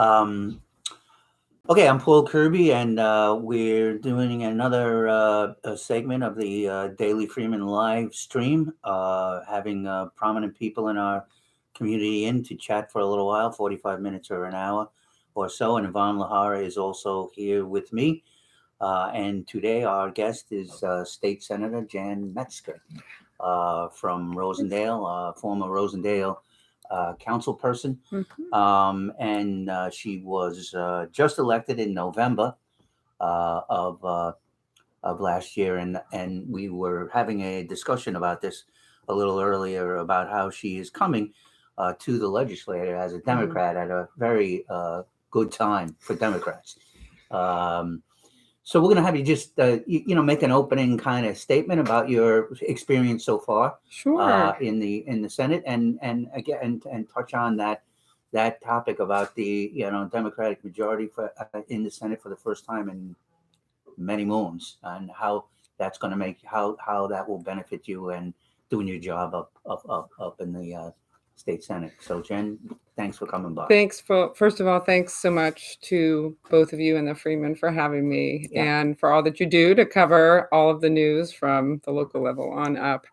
Um, okay, I'm Paul Kirby, and we're doing another segment of the Daily Freeman live stream, having prominent people in our community in to chat for a little while, 45 minutes or an hour or so. And Yvonne Lahara is also here with me. And today our guest is State Senator Jan Metzger from Rosendale, former Rosendale council person. And she was just elected in November of last year, and we were having a discussion about this a little earlier about how she is coming to the legislature as a Democrat at a very good time for Democrats. So we're going to have you just, make an opening kind of statement about your experience so far, Sure. in the Senate, and again, and touch on that topic about the Democratic majority in the Senate for the first time in many moons, and how that's going to make how that will benefit you and doing your job up in the state Senate. So Jen, thanks for coming by. First of all, thanks so much to both of you and the Freeman for having me, and for all that you do to cover all of the news from the local level on up.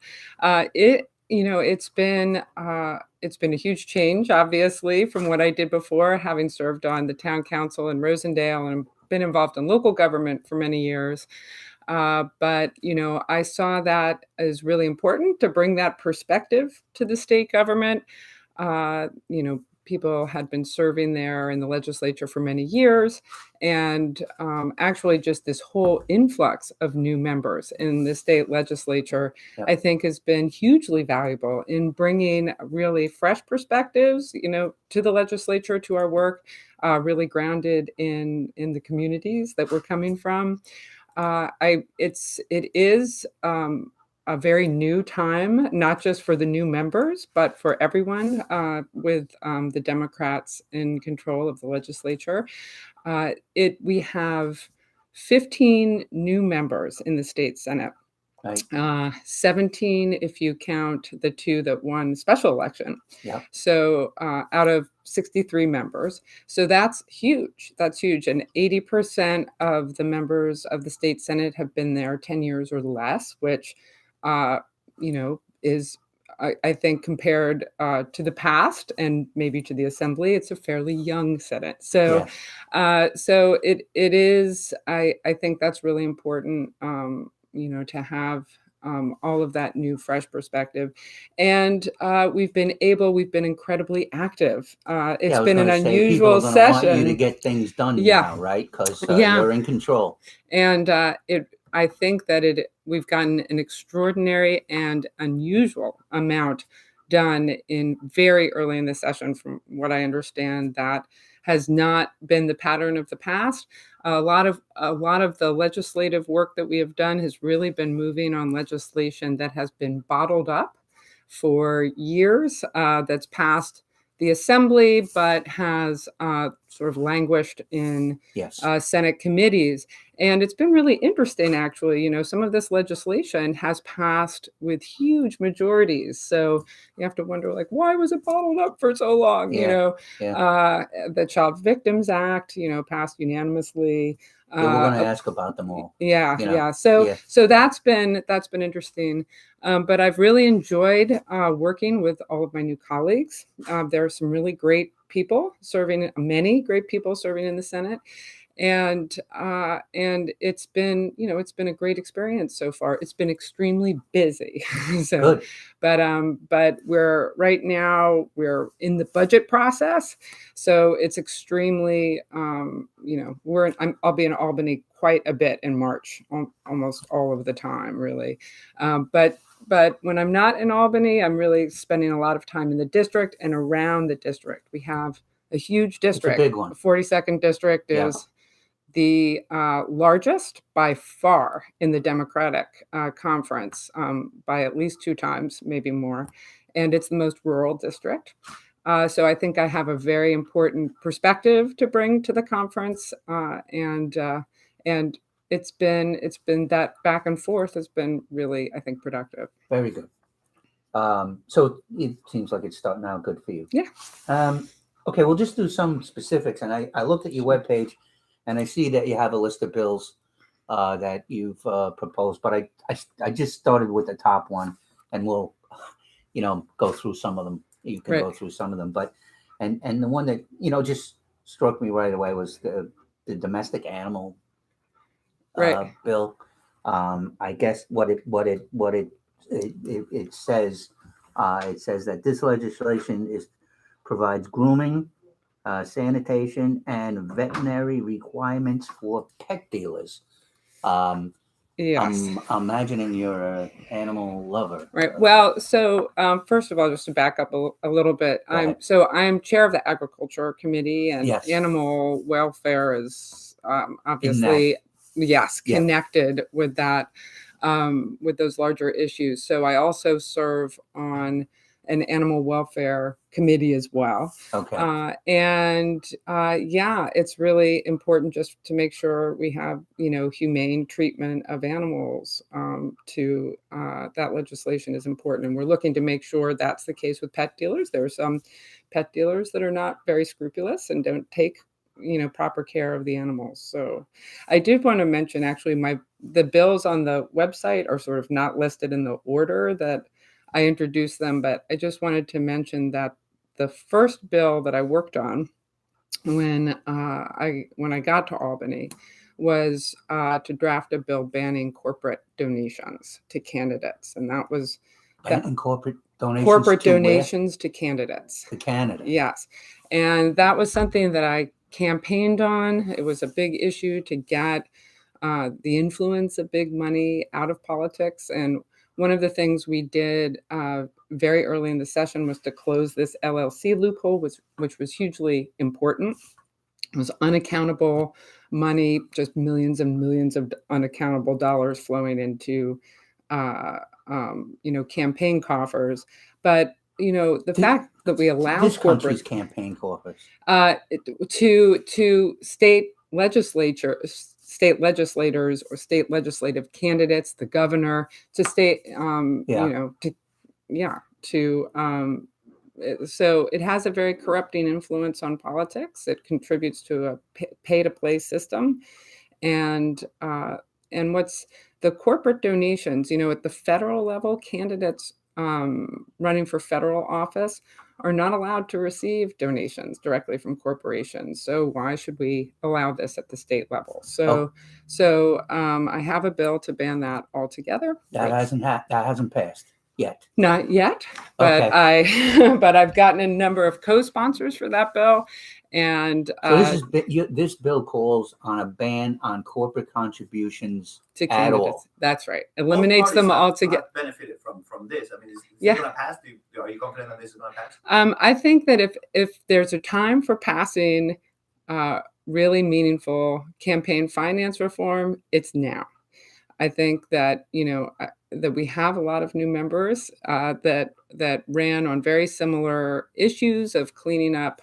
It's been a huge change, obviously, from what I did before, having served on the town council in Rosendale and been involved in local government for many years. But I saw that as really important to bring that perspective to the state government. People had been serving there in the legislature for many years, and actually just this whole influx of new members in the state legislature, I think, has been hugely valuable in bringing really fresh perspectives, to the legislature, to our work, really grounded in the communities that we're coming from. It is a very new time, not just for the new members, but for everyone, with the Democrats in control of the legislature. We have 15 new members in the state Senate. Right. 17 if you count the two that won special election. Yeah. So out of 63 members. So that's huge. And 80% of the members of the state Senate have been there 10 years or less, which, is, I think, compared to the past and maybe to the assembly, it's a fairly young Senate. So, so it is, I think that's really important, to have all of that new, fresh perspective. And we've been incredibly active. It's been an unusual session. Want you to get things done now, right? Because you're in control. And I think that we've gotten an extraordinary and unusual amount done in very early in the session. From what I understand, that has not been the pattern of the past. A lot of the legislative work that we have done has really been moving on legislation that has been bottled up for years, that's passed the assembly, but has sort of languished in Senate committees. And it's been really interesting, actually. Some of this legislation has passed with huge majorities. So you have to wonder, why was it bottled up for so long? The Child Victims Act, passed unanimously. We're going to ask about them all. So that's been interesting. But I've really enjoyed working with all of my new colleagues. There are some really great people many great people serving in the Senate. And it's been a great experience so far. It's been extremely busy. Good. But we're in the budget process, so it's extremely I'll be in Albany quite a bit in March, almost all of the time, really. But when I'm not in Albany, I'm really spending a lot of time in the district and around the district. We have a huge district. It's a big one. The 42nd district is the largest by far in the Democratic conference, by at least 2 times, maybe more. And it's the most rural district. So I think I have a very important perspective to bring to the conference. And it's been that back and forth has been really, I think, productive. Very good. So it seems like it's starting out good for you. Yeah. Okay, we'll just do some specifics. And I looked at your webpage and I see that you have a list of bills that you've proposed, but I just started with the top one, and we'll, go through some of them. You can Right, go through some of them, but, and the one that, just struck me right away was the domestic animal right. bill. I guess it says, it says that this legislation provides grooming, sanitation, and veterinary requirements for pet dealers. Um, Yes. I'm imagining you're an animal lover. Right. Well, so first of all, just to back up a little bit, Go ahead. I'm chair of the Agriculture Committee, and Yes. animal welfare is In that. obviously, yes, Yeah. connected with that, with those larger issues. So I also serve on an animal welfare committee as well. Okay. Yeah, it's really important just to make sure we have, humane treatment of animals. That legislation is important, and we're looking to make sure that's the case with pet dealers. There are some pet dealers that are not very scrupulous and don't take, proper care of the animals. So I did want to mention, actually, the bills on the website are sort of not listed in the order that I introduced them, but I just wanted to mention that the first bill that I worked on when I got to Albany was to draft a bill banning corporate donations to candidates, and that was And corporate donations corporate to where? donations to candidates. To Canada. Yes, and that was something that I campaigned on. It was a big issue to get the influence of big money out of politics. And one of the things we did very early in the session was to close this LLC loophole, which was hugely important. It was unaccountable money, just millions and millions of unaccountable dollars flowing into, campaign coffers. But the fact that we allow This corporate country's campaign corpus. to state legislators or state legislative candidates, the governor, to state, Yeah. so it has a very corrupting influence on politics. It contributes to a pay-to-play system, and what's the corporate donations? At the federal level, candidates running for federal office are not allowed to receive donations directly from corporations. So why should we allow this at the state level? Oh. So I have a bill to ban that altogether. That hasn't passed yet. Not yet, but Okay. but I've gotten a number of co-sponsors for that bill, and So this bill calls on a ban on corporate contributions to at candidates. all. That's right. Eliminates them altogether. Benefited from this. I mean, is Yeah. it going to pass? Are you confident that this is going to pass? I think that if there's a time for passing really meaningful campaign finance reform, it's now. I think that that we have a lot of new members that ran on very similar issues of cleaning up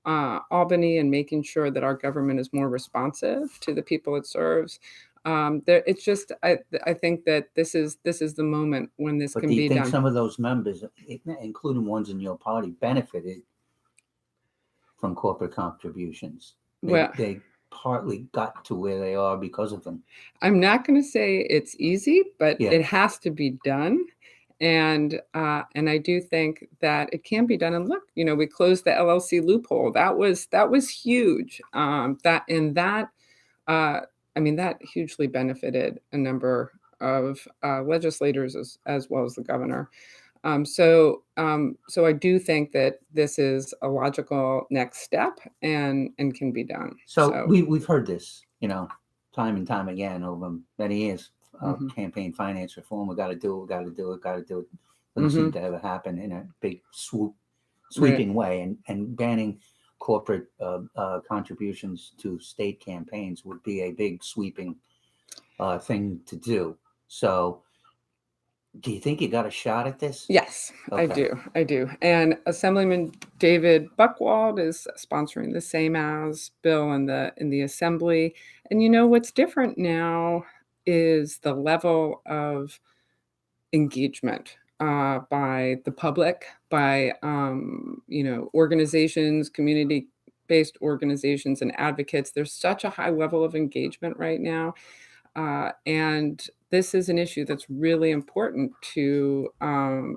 Albany and making sure that our government is more responsive to the people it serves. It's just I think that this is the moment when this But can do be you think done. some of those members, including ones in your party, benefited from corporate contributions? Well, They partly got to where they are because of them. I'm not going to say it's easy, but Yeah. it has to be done. And I do think that it can be done. And look, we closed the LLC loophole. That was huge. That hugely benefited a number of legislators as well as the governor. So I do think that this is a logical next step and can be done. So we've heard this, time and time again over many years. Mhm. Campaign finance reform. We got to do it. Got to do it. Got to do it. Doesn't Mhm. seem to ever happen in a big sweeping way. And banning corporate contributions to state campaigns would be a big sweeping thing to do. So, do you think you got a shot at this? Yes, I Okay. do. And Assemblyman David Buckwald is sponsoring the same as bill in the assembly. And what's different now is the level of engagement by the public, by organizations, community-based organizations, and advocates. There's such a high level of engagement right now, and this is an issue that's really important to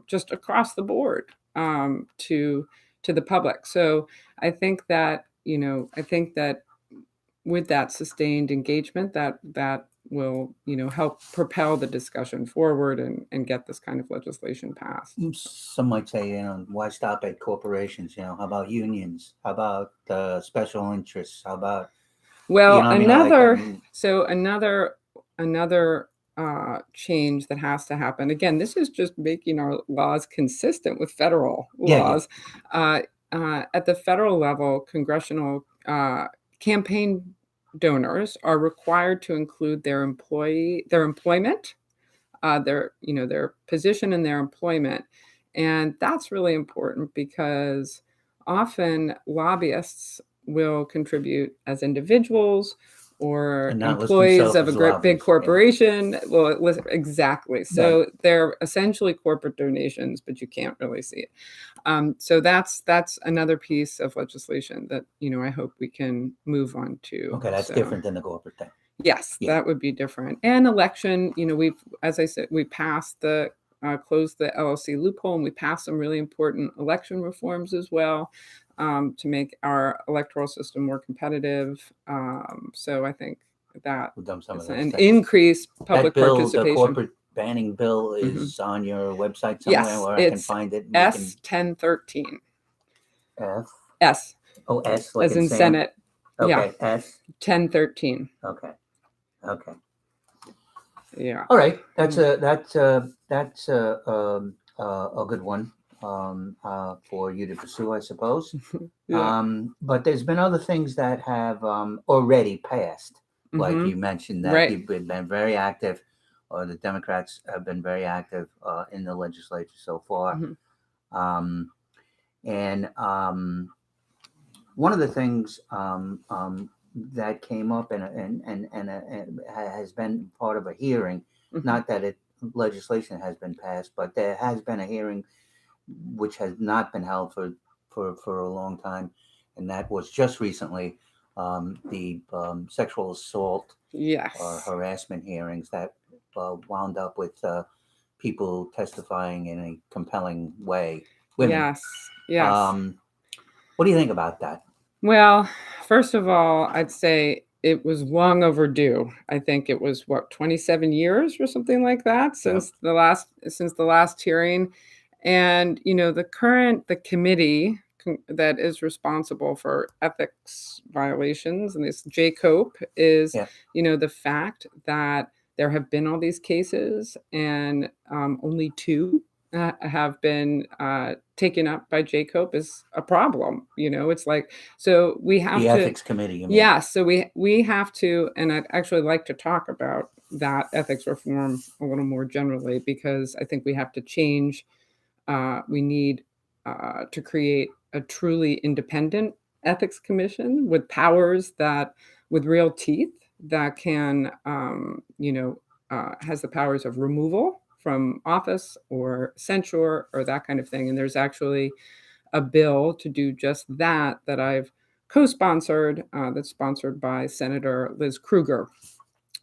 just across the board to the public. So I think that with that sustained engagement, that will help propel the discussion forward and get this kind of legislation passed. Some might say, why stop at corporations? How about unions? How about special interests? How about Well, I mean? Like, another change that has to happen. Again, this is just making our laws consistent with federal laws. At the federal level, congressional campaign donors are required to include their employment, their position and their employment, and that's really important because often lobbyists will contribute as individuals or And not list employees themselves of a as big lobbyists, yeah. corporation. Well, exactly. So they're essentially corporate donations, but you can't really see it. So that's another piece of legislation that I hope we can move on to. Okay, that's different than the corporate thing. Yes, Yeah. that would be different. And election, as I said, we passed closed the LLC loophole, and we passed some really important election reforms as well to make our electoral system more competitive. So I think that We've done some of is those an things. increased public That bill, participation. the corporate banning bill, is on your website somewhere Yes, where I can it's find it. And S 1013. F. S Oh, S like as in Sam. Senate. Okay, Yeah, S. 1013. Okay. Yeah. All right, that's a good one for you to pursue, I suppose. Yeah. But there's been other things that have already passed, like Mhm. you mentioned that Right. you've been very active, or the Democrats have been very active in the legislature so far. Mhm. And one of the things that came up and has been part of a hearing, Mhm. not that legislation has been passed, but there has been a hearing which has not been held for a long time, and that was just recently the sexual assault or Yes. harassment hearings that wound up with people testifying in a compelling way. Women. Yes. What do you think about that? Well, first of all, I'd say it was long overdue. I think it was 27 years or something like that since the last hearing. And the committee that is responsible for ethics violations, and this JCOPE is the fact that there have been all these cases and only 2 have been taken up by JCOPE is a problem. It's like, so we have The to ethics committee, you mean? Yeah, so we have to, and I'd actually like to talk about that ethics reform a little more generally, because I think we have to change. We need to create a truly independent ethics commission with powers with real teeth that can, has the powers of removal from office or censure or that kind of thing. And there's actually a bill to do just that I've co-sponsored, that's sponsored by Senator Liz Kruger.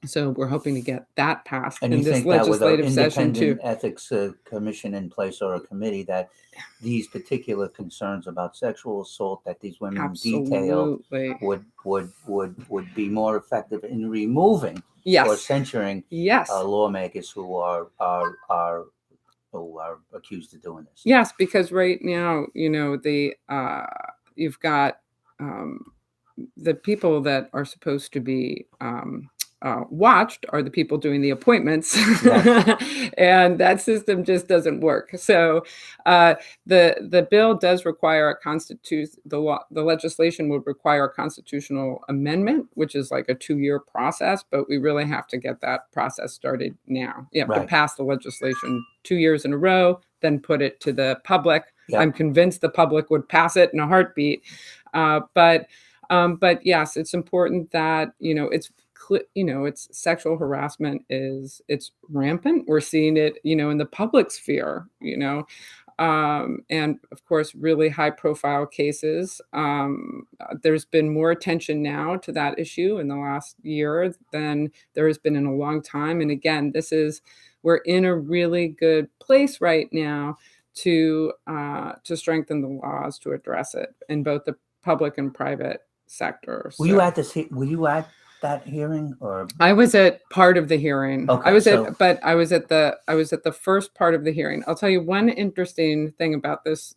So we're hoping to get that passed And in you this think that with an legislative session too. independent ethics commission in place, or a committee, that these particular concerns about sexual assault that these women detail Absolutely. would be more effective in removing or Yes. censuring Yes. lawmakers who are accused of doing this? Yes, because right now, you've got the people that are supposed to be watched are the people doing the appointments, Yes. and that system just doesn't work. So the bill does require the legislation would require a constitutional amendment, which is like a 2-year process, but we really have to get that process started now. You have to pass the legislation 2 years in a row, then put it to the public. Yep. I'm convinced the public would pass it in a heartbeat. But yes, it's important that, it's sexual harassment it's rampant. We're seeing it, in the public sphere, and of course, really high profile cases. There's been more attention now to that issue in the last year than there has been in a long time. And again, we're in a really good place right now to strengthen the laws to address it in both the public and private sectors. Were you at that hearing, or I was at part of the hearing. Okay, I was so- I was at the first part of the hearing. I'll tell you one interesting thing about this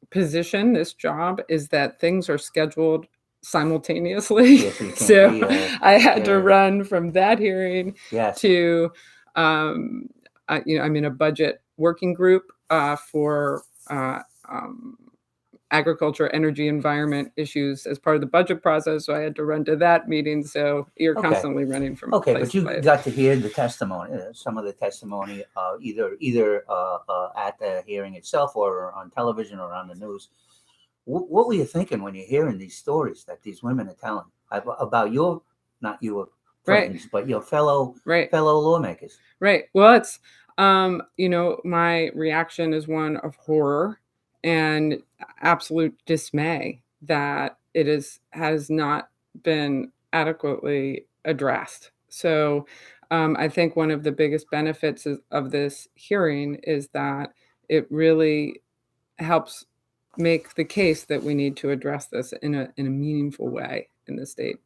position, this job, is that things are scheduled simultaneously. Yes, you can't So be, I had to there. run from that hearing yes? to I'm in a budget working group for agriculture, energy, environment issues as part of the budget process. So I had to run to that meeting. So you're Okay. constantly running from Okay, place but you to place. got to hear the testimony, some of the testimony, either at the hearing itself or on television or on the news. What were you thinking when you're hearing these stories that these women are telling about not your Right. friends, but your fellow Right. lawmakers? Right. Well, it's, my reaction is one of horror and absolute dismay that has not been adequately addressed. So I think one of the biggest benefits of this hearing is that it really helps make the case that we need to address this in a meaningful way in the state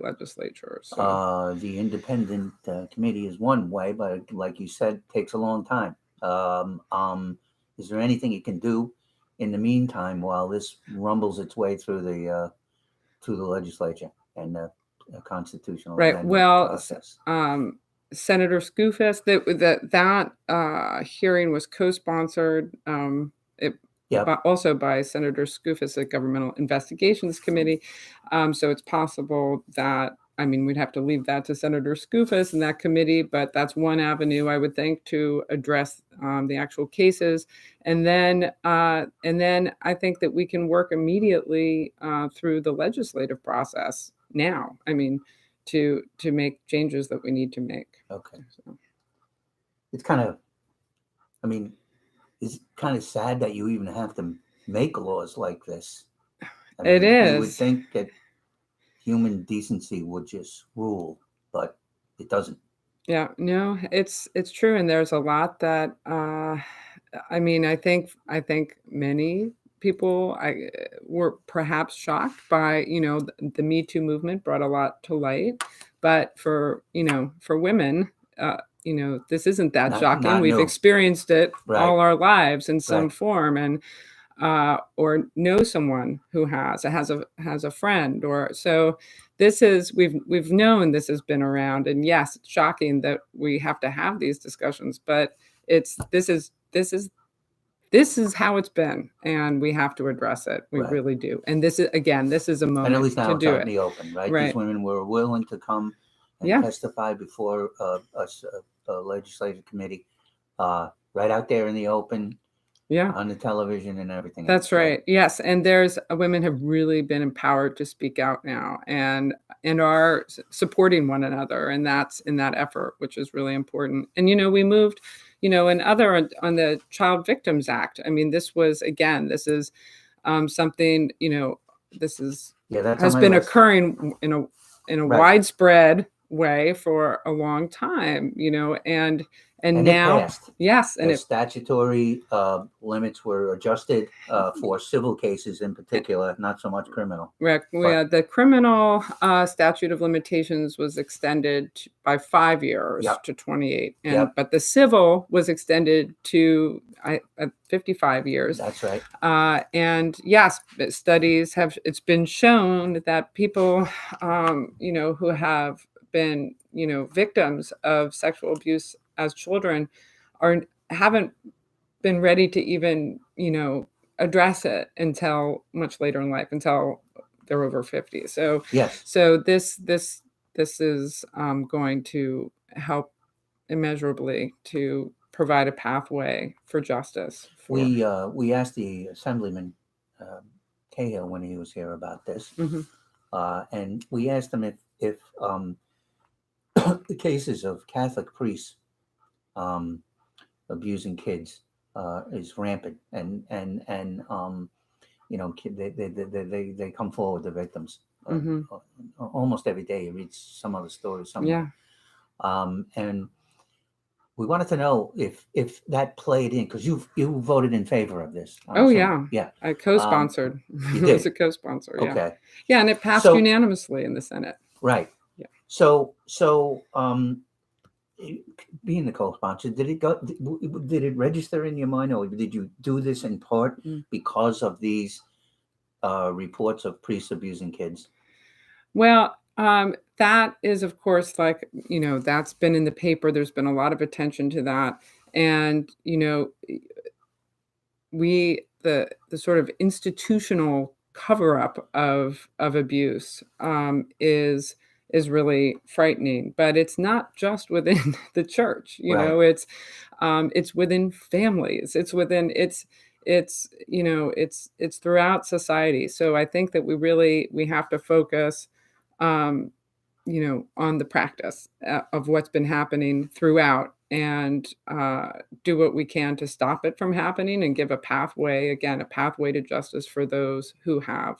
legislature. So. The independent committee is one way, but like you said, takes a long time. Is there anything you can do in the meantime while this rumbles its way through the legislature and the constitutional Right. amendment Well, process? Senator Skoufis, that hearing was co-sponsored. Yep. Also by Senator Skoufis at Governmental Investigations Committee. So it's possible that, we'd have to leave that to Senator Skoufis and that committee, but that's one avenue, I would think, to address the actual cases. And then I think that we can work immediately through the legislative process now. To make changes that we need to make. Okay. So. It's kind of, it's kind of sad that you even have to make laws like this. It is. You would think that human decency would just rule, but it doesn't. Yeah, no, it's true, and there's a lot that I think many people were perhaps shocked by the Me Too movement brought a lot to light, but for women. This isn't that shocking. Not We've new. experienced it Right. all our lives in some Right. form, and or know someone who has a friend, or so. This is we've known this has been around, and yes, it's shocking that we have to have these discussions, but this is how it's been, and we have to address it. We Right. really do. And this is a moment And at least now to it's do out in it. the open, right? Right. These women were willing to come and Yeah. testify before a legislative committee, right out there in the open, Yeah. on the television and everything. That's else, right. Yes, and women have really been empowered to speak out now, and are supporting one another, and that's in that effort, which is really important. And we moved, on the Child Victims Act. This is something. This that's has on my been list. occurring in a Right. widespread way for a long time. And it now, passed. yes, and The statutory limits were adjusted for civil cases in particular, not so much criminal. the criminal statute of limitations was extended by 5 years Yep. to 28, Yep. but the civil was extended to 55 years. That's right. And yes, it's been shown that people, who have been, victims of sexual abuse as children haven't been ready to even, address it until much later in life, until they're over 50. So Yes. So this is going to help immeasurably to provide a pathway for justice. We asked the Assemblyman Cahill when he was here about this, Mhm. and we asked him if the cases of Catholic priests abusing kids is rampant, and they come forward, the victims. Mhm. Almost every day, you read some other story somewhere. Yeah. And we wanted to know if that played in, because you voted in favor of this. I'm Oh, assuming. yeah. Yeah. I co-sponsored. You I was did? a co-sponsor. Yeah. Okay. Yeah, and it passed So- unanimously in the Senate. Right. Yeah. So being the co-sponsor, did it register in your mind, or did you do this in part because of these reports of priests abusing kids? Well, that is, of course, like, that's been in the paper. There's been a lot of attention to that. And, the sort of institutional cover-up of abuse is really frightening. But it's not just within the church. Right. It's within families. It's throughout society. So I think that we have to focus on the practice of what's been happening throughout, and do what we can to stop it from happening, and give a pathway to justice for those who have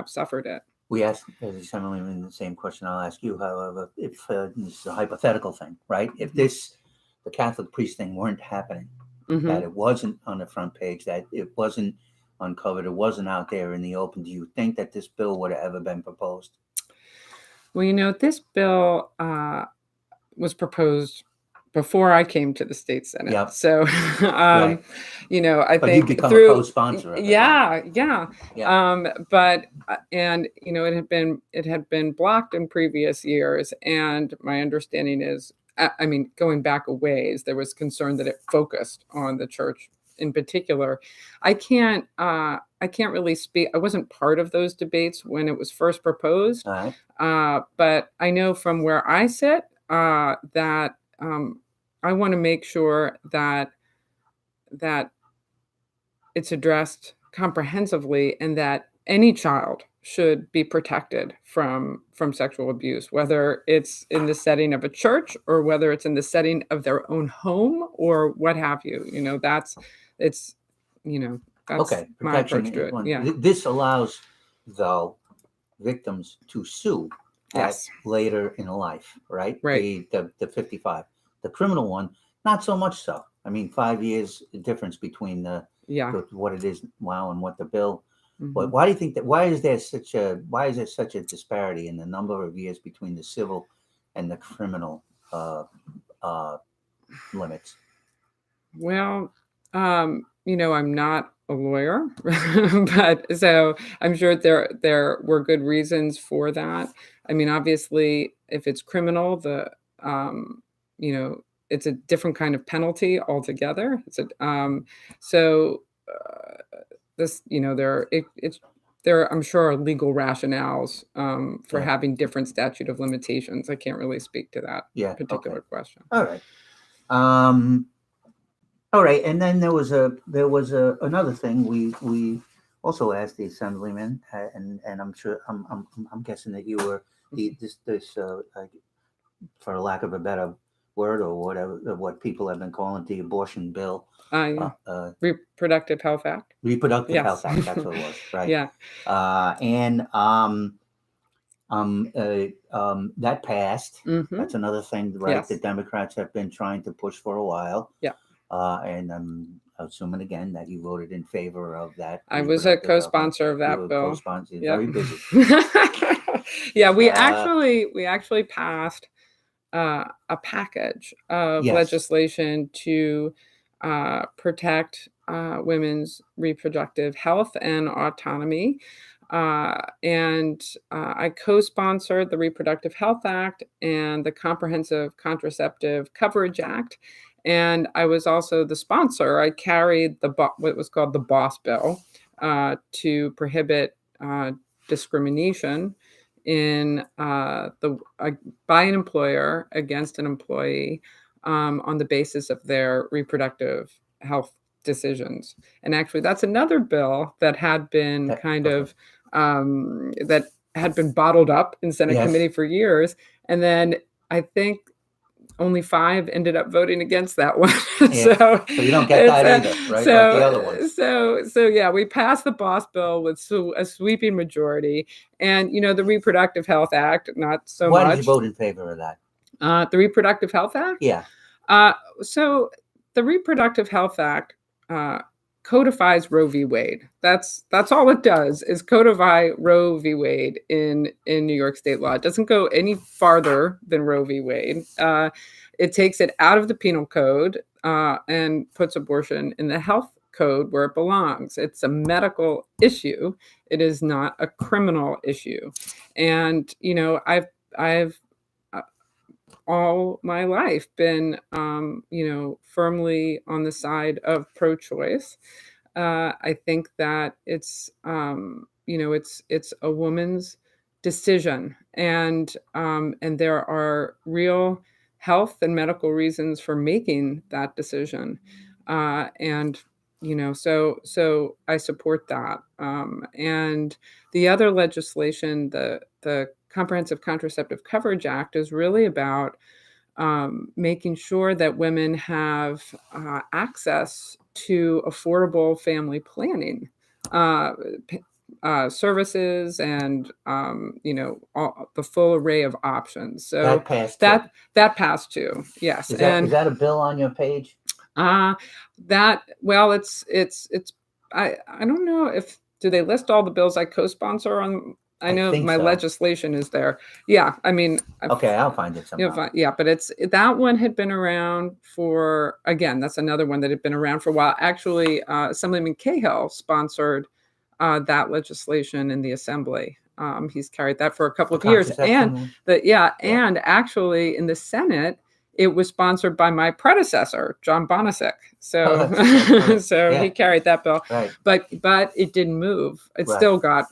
suffered it. We asked the Assemblyman the same question I'll ask you. However, if this is a hypothetical thing, right? If the Catholic priest thing weren't happening, Mhm. that it wasn't on the front page, that it wasn't uncovered, it wasn't out there in the open, do you think that this bill would have ever been proposed? Well, this bill was proposed before I came to the state Senate. Yep. So, Right. I But think you become through a co-sponsor of it. yeah. Yeah. But and it had been blocked in previous years, and my understanding is, going back a ways, there was concern that it focused on the church in particular. I can't really speak. I wasn't part of those debates when it was first proposed. All right. But I know from where I sit that I want to make sure that it's addressed comprehensively, and that any child should be protected from sexual abuse, whether it's in the setting of a church or whether it's in the setting of their own home or what have you. That's Okay. my approach to it. Yeah. This allows, though, victims to sue Yes. later in life, right? Right. The 55. The criminal one, not so much so. 5 years difference between Yeah. what it is now and what the bill. Mhm. But why do you think that? Why is there such a disparity in the number of years between the civil and the criminal limits? Well, I'm not a lawyer, but so I'm sure there were good reasons for that. Obviously, if it's criminal, it's a different kind of penalty altogether. So this, there, I'm sure, are legal rationales for Yeah. having different statute of limitations. I can't really speak to that particular question. All right. All right. And then there was another thing we also asked the Assemblyman, and I'm sure I'm guessing that you were this for lack of a better word, or whatever, what people have been calling the abortion bill. Reproductive Health Act. Reproductive Yes. Health Act. That's what it was, right? Yeah. That passed. Mhm. That's another thing, right? Yes. The Democrats have been trying to push for a while. Yeah. And I'm assuming again that you voted in favor of that. I was a Reproductive Health Act. co-sponsor of You that were bill. co-sponsor. Yeah. Very busy. Yeah, we actually passed a package of Yes. legislation to protect women's reproductive health and autonomy. And I co-sponsored the Reproductive Health Act and the Comprehensive Contraceptive Coverage Act. And I was also the sponsor. I carried what was called the BOSS bill to prohibit discrimination in by an employer against an employee on the basis of their reproductive health decisions. And actually, that's another bill that had been that had been bottled up in Senate Yes. committee for years. And then I think only 5 ended up voting against that one. Yeah. So you don't get that either, right? Like the other ones. So yeah, we passed the BOSS bill with a sweeping majority, and the Reproductive Health Act, not so Why much. did you vote in favor of that? The Reproductive Health Act? Yeah. So the Reproductive Health Act codifies Roe v. Wade. That's all it does, is codify Roe v. Wade in New York state law. It doesn't go any farther than Roe v. Wade. It takes it out of the penal code and puts abortion in the health code where it belongs. It's a medical issue. It is not a criminal issue. And I've all my life been firmly on the side of pro-choice. I think that it's a woman's decision, and there are real health and medical reasons for making that decision, and so I support that. And the other legislation, the Comprehensive Contraceptive Coverage Act, is really about making sure that women have access to affordable family planning services, and the full array of options. So That passed. that passed too. Yes. Is that a bill on your page? It's I don't know if do they list all the bills I co-sponsor on. I know my legislation is there. Yeah, I mean. Okay, I'll find it somehow. Yeah, but that one had been around for, again, that's another one that had been around for a while. Actually, Assemblyman Cahill sponsored that legislation in the Assembly. He's carried that for a couple of years, and actually in the Senate, it was sponsored by my predecessor, John Bonasek. So, he carried that bill, right. but it didn't move. It still got,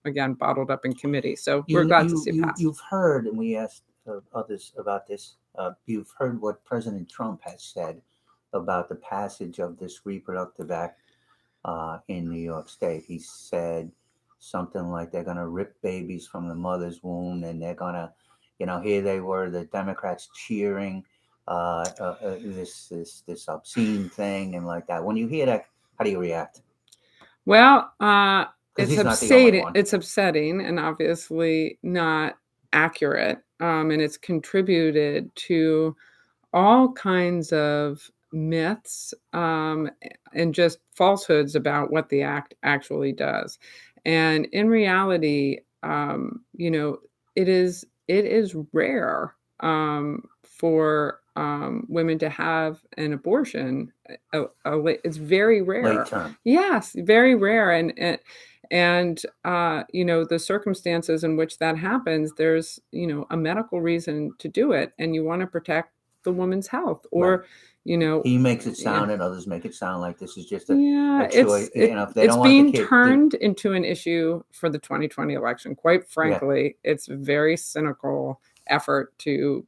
again, bottled up in committee. So we're glad to see it pass. You've heard, and we asked others about this. You've heard what President Trump has said about the passage of this Reproductive Act in New York State. He said something like they're going to rip babies from the mother's womb, and they're going to, here they were, the Democrats cheering this obscene thing and like that. When you hear that, how do you react? Well, it's upsetting. It's upsetting, and obviously not accurate. And it's contributed to all kinds of myths and just falsehoods about what the act actually does. And in reality, it is rare for women to have an abortion. It's very rare. Late term. Yes, very rare. And the circumstances in which that happens, there's, a medical reason to do it, and you want to protect the woman's health, or, right. He makes it sound, and others make it sound like this is just a choice. It's being turned into an issue for the 2020 election. Quite frankly, it's a very cynical effort to,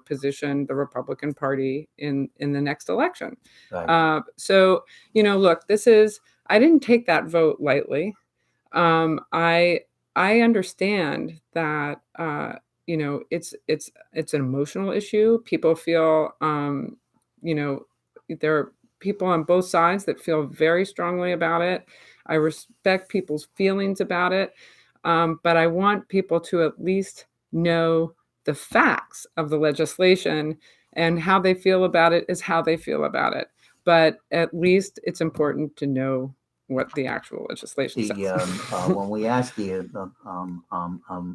position the Republican Party in the next election. Right. So, look, I didn't take that vote lightly. I understand that, it's an emotional issue. People feel, there are people on both sides that feel very strongly about it. I respect people's feelings about it. But I want people to at least know the facts of the legislation, and how they feel about it is how they feel about it. But at least it's important to know what the actual legislation says. When we asked the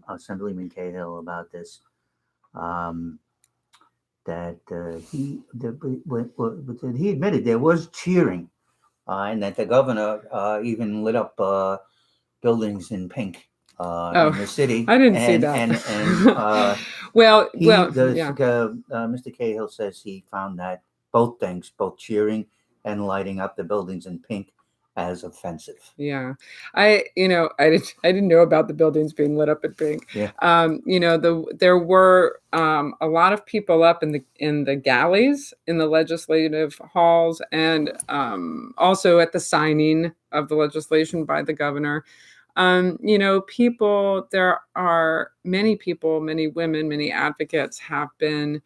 Assemblyman Cahill about this, that he admitted there was cheering, and that the governor even lit up buildings in pink in the city. I didn't see that. Mr. Cahill says he found that both things, both cheering and lighting up the buildings in pink, as offensive. Yeah, I didn't know about the buildings being lit up in pink. Yeah. There were a lot of people up in the galleys in the legislative halls, and also at the signing of the legislation by the governor. there are many people, many women, many advocates have been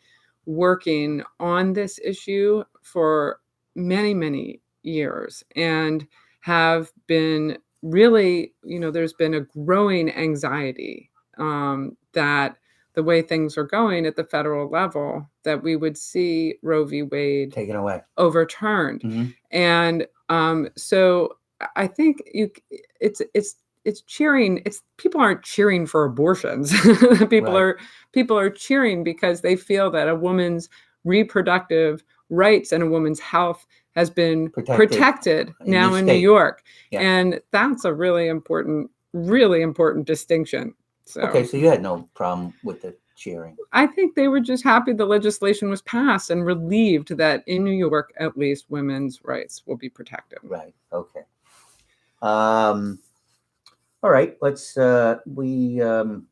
working on this issue for many, many years and have been really, there's been a growing anxiety that the way things are going at the federal level, that we would see Roe v. Wade taken away, overturned. Mm-hmm. And so I think it's cheering. It's people aren't cheering for abortions. People are cheering because they feel that a woman's reproductive rights and a woman's health has been protected now in New York. Yeah. And that's a really important distinction. So, okay, so you had no problem with the cheering. I think they were just happy the legislation was passed and relieved that in New York, at least, women's rights will be protected. Right. Okay. All right. Let's we have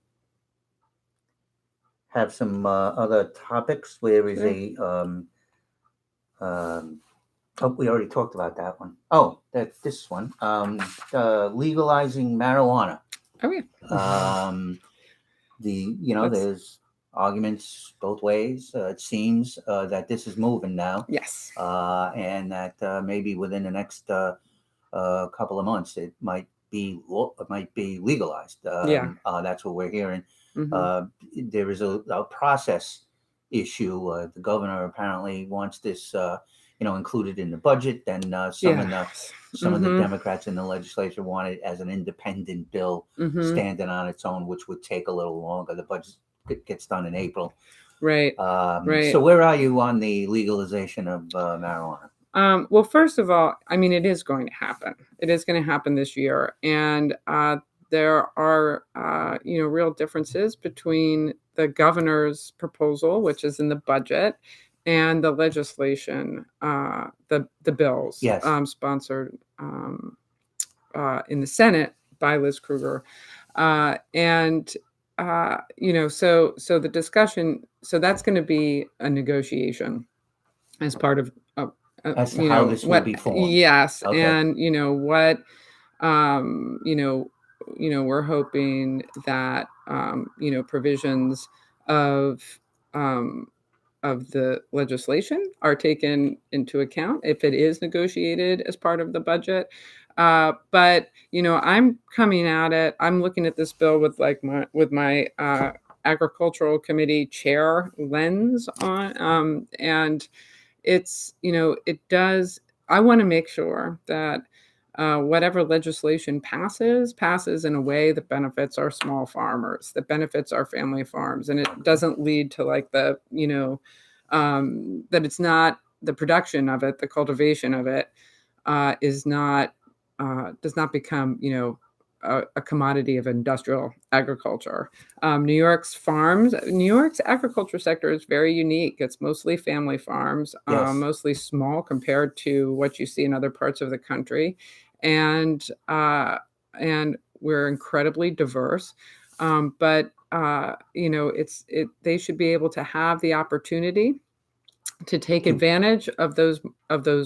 some other topics. There is a oh, we already talked about that one. Oh, this one. Legalizing marijuana. Oh yeah. There's arguments both ways. It seems that this is moving now. Yes. And that maybe within the next couple of months it might be legalized. That's what we're hearing. Mm-hmm. There is a process issue. The governor apparently wants this included in the budget, and some of the Democrats in the legislature want it as an independent bill, standing on its own, which would take a little longer. The budget gets done in April. Right. Right. So where are you on the legalization of marijuana? Well, first of all, I mean, it is going to happen. It is going to happen this year. And there are, real differences between the governor's proposal, which is in the budget, and the legislation, the bills sponsored in the Senate by Liz Krueger. So the discussion, so that's going to be a negotiation as part of as to how this will be formed. Yes. Okay. And we're hoping that provisions of the legislation are taken into account if it is negotiated as part of the budget. But I'm coming at it. I'm looking at this bill with my agricultural committee chair lens on, and it's I want to make sure that whatever legislation passes in a way that benefits our small farmers, that benefits our family farms, and it doesn't lead to that it's not the production of it, the cultivation of it does not become a commodity of industrial agriculture. New York's agriculture sector is very unique. It's mostly family farms, mostly small compared to what you see in other parts of the country, and we're incredibly diverse. But they should be able to have the opportunity to take advantage of those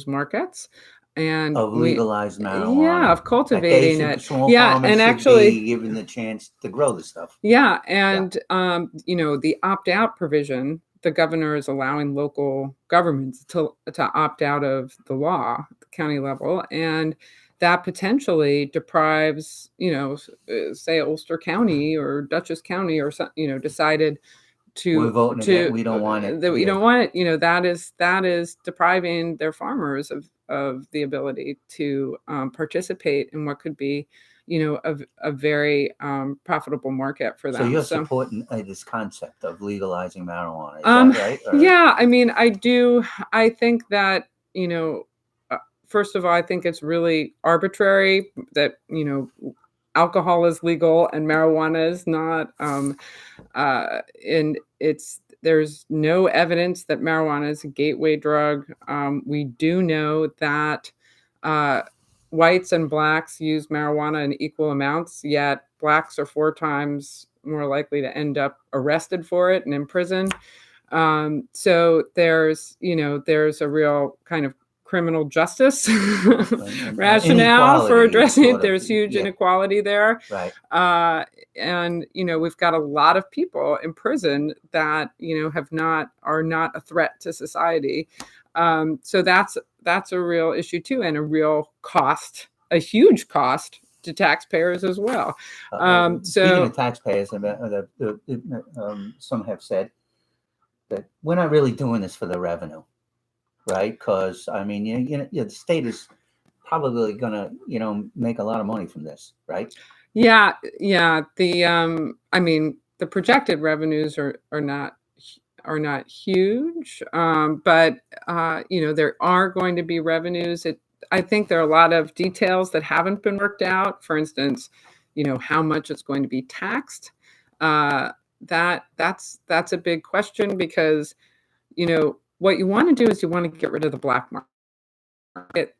markets. And of legalized marijuana, of cultivating it, and actually be given the chance to grow the stuff. And the opt-out provision, the governor is allowing local governments to opt out of the law at the county level, and that potentially deprives, say Ulster County or Dutchess County or decided we're voting again. We don't want it. We don't want it. That is depriving their farmers of the ability to participate in what could be, a very profitable market for them. So you're supporting this concept of legalizing marijuana, is that right? Or? Yeah, I mean, I do. I think that, first of all, I think it's really arbitrary that, alcohol is legal and marijuana is not. And there's no evidence that marijuana is a gateway drug. We do know that whites and blacks use marijuana in equal amounts, yet blacks are 4 times more likely to end up arrested for it and in prison. So there's a real kind of criminal justice and rationale for inequality, addressing sort it. of, There's huge yeah. inequality there. Right. And, we've got a lot of people in prison that, are not a threat to society. So that's a real issue too, and a real cost, a huge cost to taxpayers as well. Speaking of taxpayers, some have said that we're not really doing this for the revenue, right? Because I mean, the state is probably going to, make a lot of money from this, right? Yeah. The projected revenues are not huge, but there are going to be revenues. I think there are a lot of details that haven't been worked out. For instance, how much it's going to be taxed. That's a big question, because what you want to do is you want to get rid of the black market.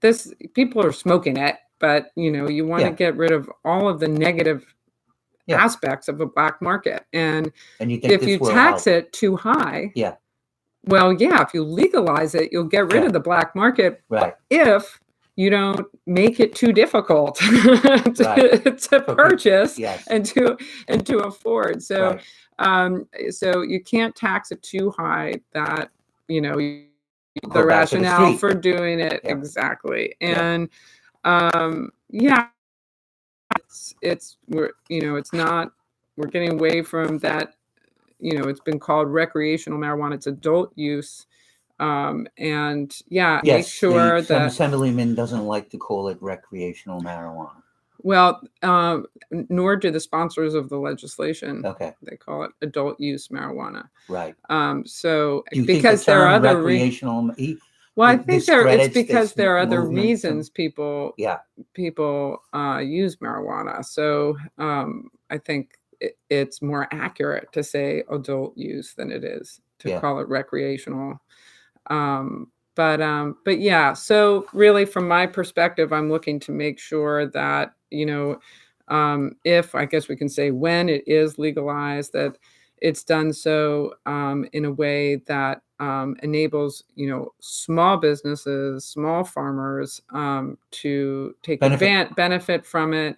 People are smoking it, but you want to get rid of all of the negative aspects of a black market. And you think if you tax it too high, if you legalize it, you'll get rid of the black market. Right. If you don't make it too difficult to purchase and to afford. So so you can't tax it too high that the rationale for doing it exactly. And we're getting away from that. It's been called recreational marijuana. It's adult use. Make sure some that assemblyman doesn't like to call it recreational marijuana. Well, nor do the sponsors of the legislation. Okay. They call it adult use marijuana. Right. So Do you because think the there are other recreational I think it's because there are other movement reasons people use marijuana. So I think it's more accurate to say adult use than it is to call it recreational. But yeah, so really from my perspective, I'm looking to make sure that, if, I guess we can say, when it is legalized, that it's done so in a way that enables, small businesses, small farmers to take benefit from it.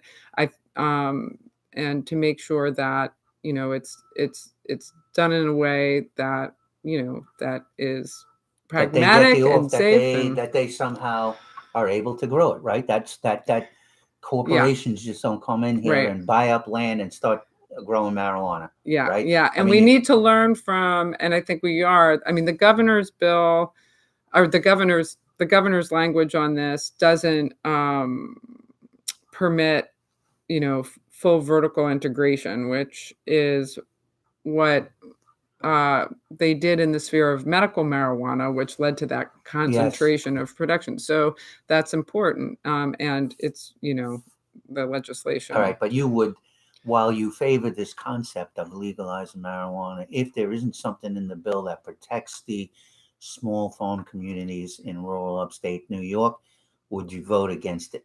And to make sure that, it's done in a way that, that is pragmatic and safe, that they somehow are able to grow it, right? That corporations just don't come in here and buy up land and start growing marijuana. Right? And we need to learn from, and I think we are. I mean, the governor's bill, or the governor's language on this doesn't permit, full vertical integration, which is what they did in the sphere of medical marijuana, which led to that concentration of production. So that's important. And it's, the legislation. All right. But you would, while you favor this concept of legalizing marijuana, if there isn't something in the bill that protects the small farm communities in rural upstate New York, would you vote against it?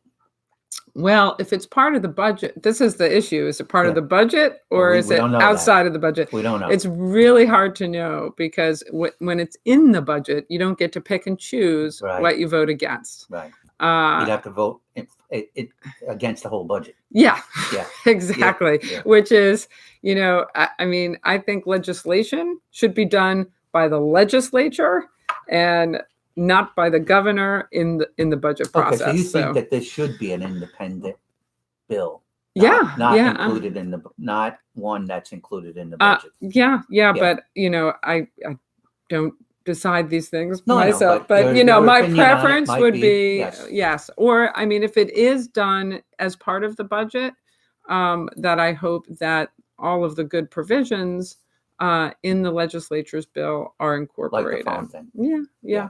Well, if it's part of the budget, this is the issue. Is it part of the budget, or is it outside of the budget? We don't know. It's really hard to know, because when it's in the budget, you don't get to pick and choose what you vote against. Right. You'd have to vote against the whole budget. Yeah. Exactly. Yeah. Which is, I think legislation should be done by the legislature and not by the governor in the budget process. Okay, so you think that this should be an independent bill? Not included in not one that's included in the budget. But I don't decide these things myself. But your my preference would be yes. Or I mean, if it is done as part of the budget, that I hope that all of the good provisions in the legislature's bill are incorporated. Like the phone thing. Yeah.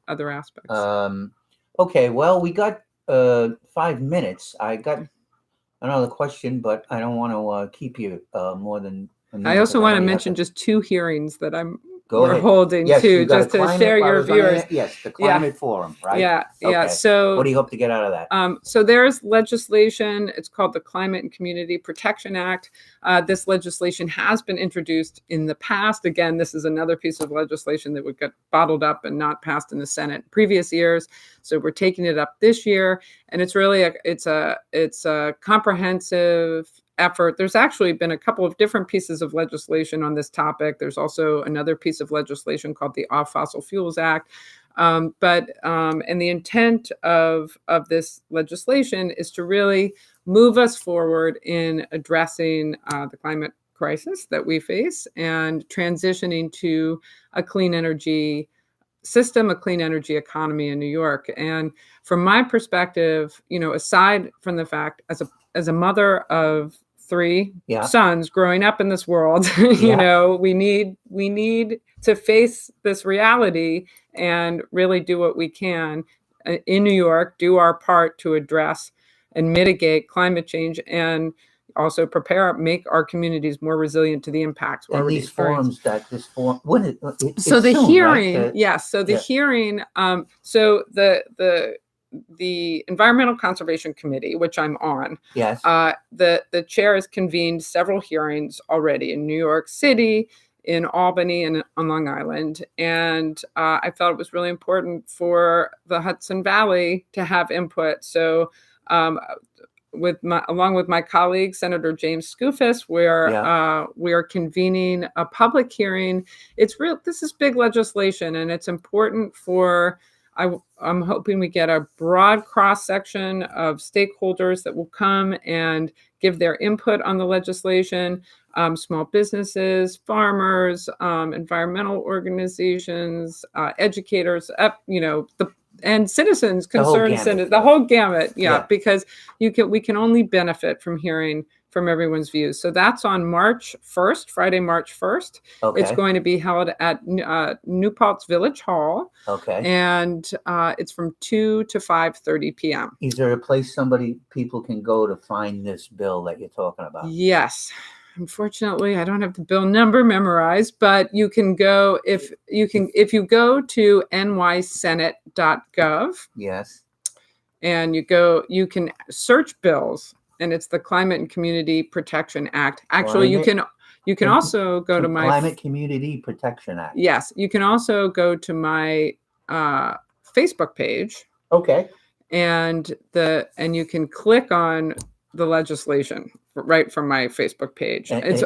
Other aspects. Okay, well, we got 5 minutes. I got another question, but I don't want to keep you more than. I also want to mention just 2 hearings that I'm Go we're ahead. holding Yes, too, you got a just to climate- share I your was gonna- viewers. Yes, the climate forum, right? Yeah. Okay. So What do you hope to get out of that? So there's legislation. It's called the Climate and Community Protection Act. This legislation has been introduced in the past. Again, this is another piece of legislation that would get bottled up and not passed in the Senate previous years. So we're taking it up this year, and it's really it's a comprehensive effort. There's actually been a couple of different pieces of legislation on this topic. There's also another piece of legislation called the Off Fossil Fuels Act. And the intent of this legislation is to really move us forward in addressing the climate crisis that we face and transitioning to a clean energy system, a clean energy economy in New York. And from my perspective, aside from the fact as a mother of three sons growing up in this world, we need to face this reality and really do what we can in New York, do our part to address and mitigate climate change, and also make our communities more resilient to the impacts. And these forums this forum, so the soon, hearing, right? yes. So the hearing, so the Environmental Conservation Committee, which I'm on, yes, the chair has convened several hearings already in New York City, in Albany, and on Long Island. And I felt it was really important for the Hudson Valley to have input. So along with my colleague, Senator James Skoufis, we are convening a public hearing. This is big legislation, and it's important I'm hoping we get a broad cross-section of stakeholders that will come and give their input on the legislation. Small businesses, farmers, environmental organizations, educators, and citizens, concerned citizens, the whole gamut. Because we can only benefit from hearing from everyone's views. So that's on March 1st, Friday, March 1st. Okay. It's going to be held at New Paltz Village Hall. Okay. And it's from 2 to 5:30 p.m. Is there a place people can go to find this bill that you're talking about? Yes. Unfortunately, I don't have the bill number memorized, but you can go if you go to nysenate.gov. Yes. And you can search bills, and it's the Climate and Community Protection Act. Actually, you can also go to my Climate Community Protection Act. Yes, you can also go to my Facebook page. Okay. And you can click on the legislation right from my Facebook page. It's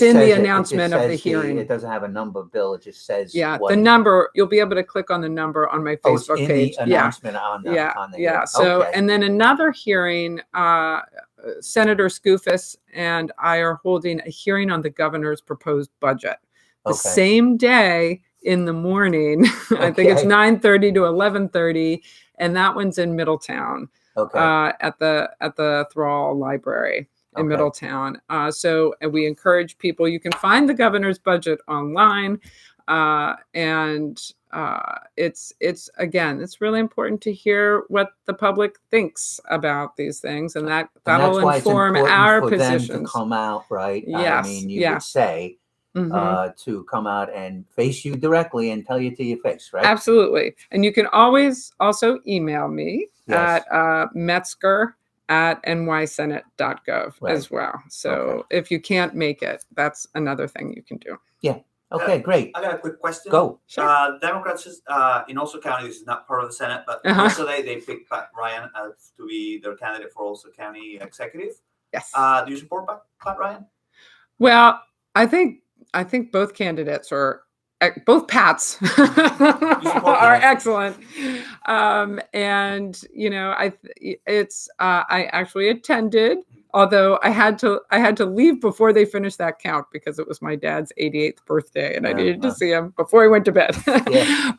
in the announcement of the hearing. It doesn't have a number, Bill. It just says the number. You'll be able to click on the number on my Facebook page. The announcement on the hearing. So and then another hearing. Senator Skoufis and I are holding a hearing on the governor's proposed budget the same day in the morning. I think it's 9:30 to 11:30, and that one's in Middletown. At the Thrall Library in Middletown. So we encourage people. You can find the governor's budget online, and it's really important to hear what the public thinks about these things, and that'll inform our positions. Them to come out, right? Yes, I mean, you would say. To come out and face you directly and tell you to your face, right? Absolutely. And you can always also email me at metzger@nysenate.gov as well. So if you can't make it, that's another thing you can do. Yeah. Okay, great. I got a quick question. Go. Sure. Democrats in Ulster County, this is not part of the Senate, but yesterday they picked Pat Ryan to be their candidate for Ulster County executive. Yes. Do you support Pat Ryan? Well, I think both candidates both Pats are excellent. And I actually attended, although I had to leave before they finished that count because it was my dad's 88th birthday and I needed to see him before he went to bed.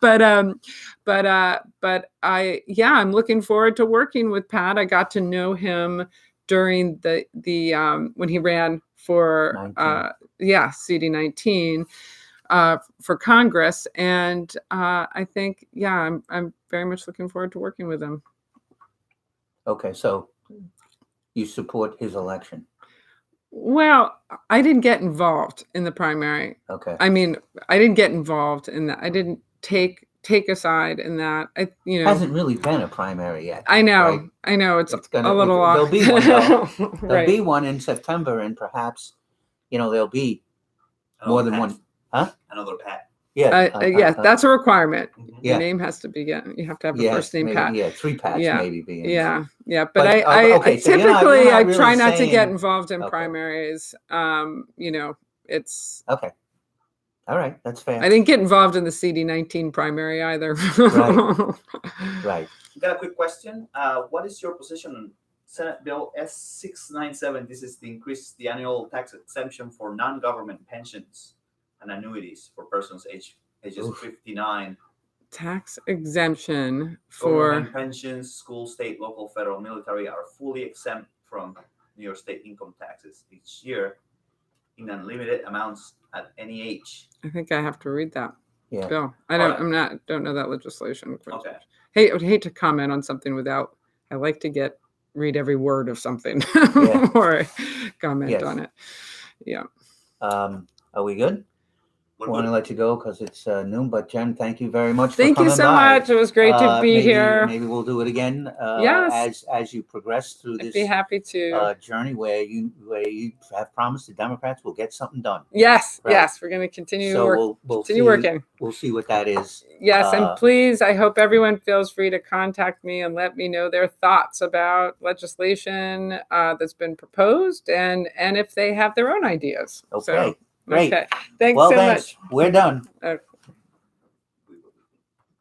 But I'm looking forward to working with Pat. I got to know him during the when he ran for CD19 for Congress, and I think I'm very much looking forward to working with him. Okay, so you support his election? Well, I didn't get involved in the primary. Okay. I mean, I didn't get involved in that. I didn't take a side in that. Hasn't really been a primary yet. I know, right? I know. It's It's gonna. a little There'll off. be one though. There'll Right. be one in September, and perhaps, there'll be more than one. Huh? Another Pat. Yeah. Yeah, that's a requirement. Mhm. The Yeah. name has to be. You have to have a Yes, first name, maybe, Pat. yeah, 3 Pats Yeah. maybe being. Yeah, yeah. But But, I okay, so you're not typically I really try not to get saying- involved in Okay. primaries. It's. Okay. All right, that's fair. I didn't get involved in the CD19 primary either. Right. Got a quick question. What is your position on Senate Bill S697? This is to increase the annual tax exemption for non-government pensions and annuities for persons ages Oof. 59. Tax exemption for Government pensions, school, state, local, federal, military are fully exempt from New York State income taxes each year in unlimited amounts at any age. I think I have to read that Yeah. bill. Alright. Don't know that legislation. Okay. Hey, I would hate to comment on something without. I like to read every word of something Yeah. or comment Yes. on it. Yeah. Are we good? I We're want to good. let you go because it's noon. But Jen, thank you very much. Thank for you coming so by. much. It was great to be maybe, here. Maybe we'll do it again. Yes. As you progress through I'd this be happy to. journey where you have promised the Democrats will get something done. Yes. Right. Yes. We're going to continue So we'll continue see, working. We'll see what that is. Yes, and please, I hope everyone feels free to contact me and let me know their thoughts about legislation that's been proposed, and if they have their own ideas. Okay, So, great. okay, thanks Well, so thanks. much. We're done.